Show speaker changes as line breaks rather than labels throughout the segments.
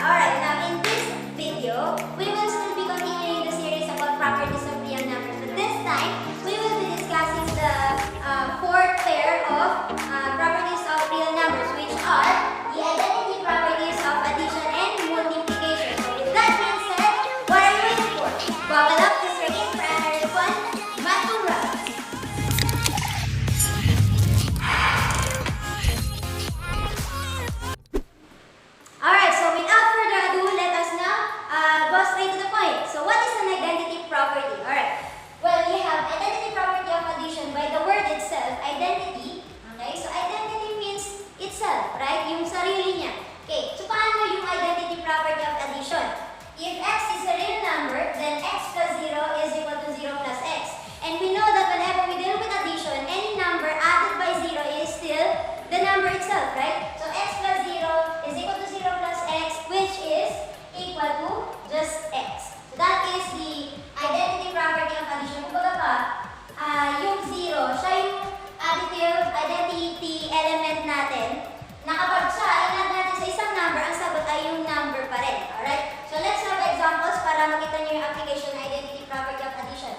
Alright, now in this video, we will still be continuing the series about properties of real numbers. But this time, we will be discussing the fourth pair of properties of real numbers, which are the identity properties of addition and multiplication. So with that being said, what are you waiting for? Buckle up, because we're in for another fun math round. Alright, so without further ado, let us now go straight to the point. So what is an identity property? Alright, well, we have identity property of addition by the word itself, identity. Okay, so identity means itself, right? Yung sarili niya. Okay, so paano yung identity property of addition? If x is a real number, then x plus 0 is equal to 0 plus x. And we know that whenever we deal with addition, any number added by 0 is still the number itself, right? So x plus 0 is equal to 0 plus x, which is equal to just x. So that is the identity property of addition. Kumbaga pa, yung 0, siya yung additive identity element natin, na kapag siya i-add natin sa isang number, ang sagot ay yung number pa rin. Alright? So let's have examples para makita nyo yung application ng identity property of addition.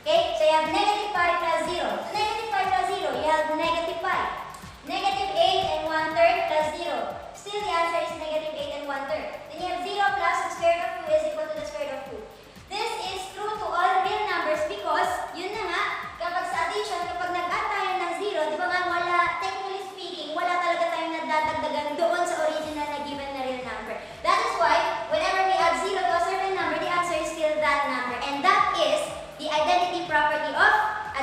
Okay? So you have negative 5 plus 0. So negative 5 plus 0, you have negative 5. Negative 8 and 1/3 plus 0. Still the answer is negative 8 and 1/3. Then you have 0 plus the square root of 2 is equal to the square root of 2. This is true to all real numbers because, yun na nga, kapag sa addition, kapag nag-add tayo ng 0, di ba nga wala, technically speaking, wala talaga tayong nadadagdagan doon sa original na given na real number. That is why, whenever we add 0 to a certain number, the answer is still that number. And that is the identity property of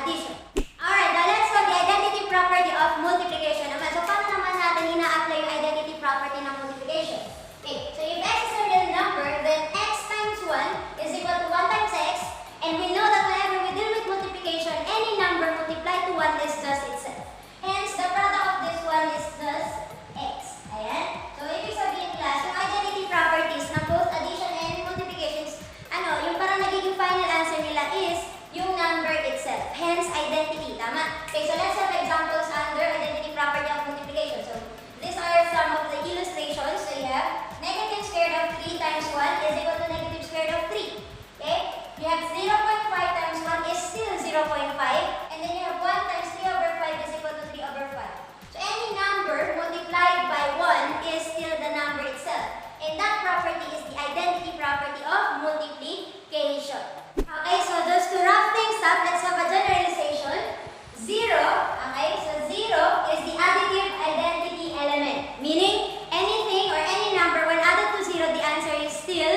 addition. Alright, now let's go the identity property of multiplication naman. So, paano naman natin ina-apply yung identity property ng multiplication? Okay, so if x is a real number, then x times 1 is equal to 1 times x. And we know that whenever we deal with multiplication, any number multiplied to 1 is just itself. Hence, the product of this one is just x. Ayan. So, ibig sabihin class, yung identity properties ng both addition and multiplications, yung parang nagiging final answer nila is yung number itself. Hence, identity. Tama? Okay, so let's have examples under identity property of multiplication. So, these are some of the illustrations. So, you have negative square root of 3 times 1 is equal to negative square root of 3. Okay? You have 0.5 times 1 is still 0.5. And then you have 1 times 3 over 5 is equal to 3 over 5. So, any number multiplied by 1 is still the number itself. And that property is the identity property of multiplication. Okay, so just to wrap things up, let's have a generalization. 0, okay, so 0 is the additive identity element. Meaning, anything or any number, when added to 0, the answer is still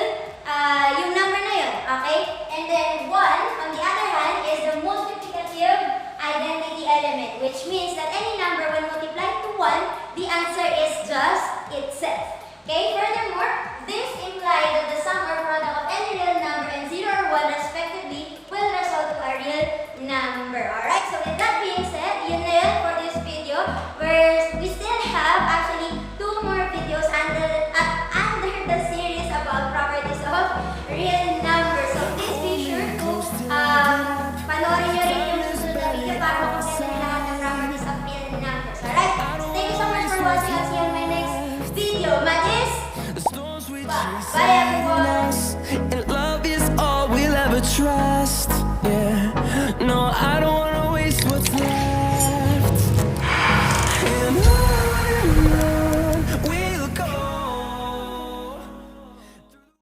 yung number na yun. Okay? And then 1, on the other hand, is the multiplicative identity element, which means that any number, when multiplied to 1, the answer is just itself. Okay? Furthermore, this implies that the sum or product of any real number and 0 or 1 respectively will result to a real number. Alright, so with that being said, yun na yun for this video, where we still have actually 2 more videos under the series about properties of real numbers. So please be sure to panoorin nyo rin yung susunod na video para makumpleto lahat ng properties of real numbers. Alright, so thank you so much for watching. I'll see you in my next video. Bye everyone!
And love is all we'll ever trust.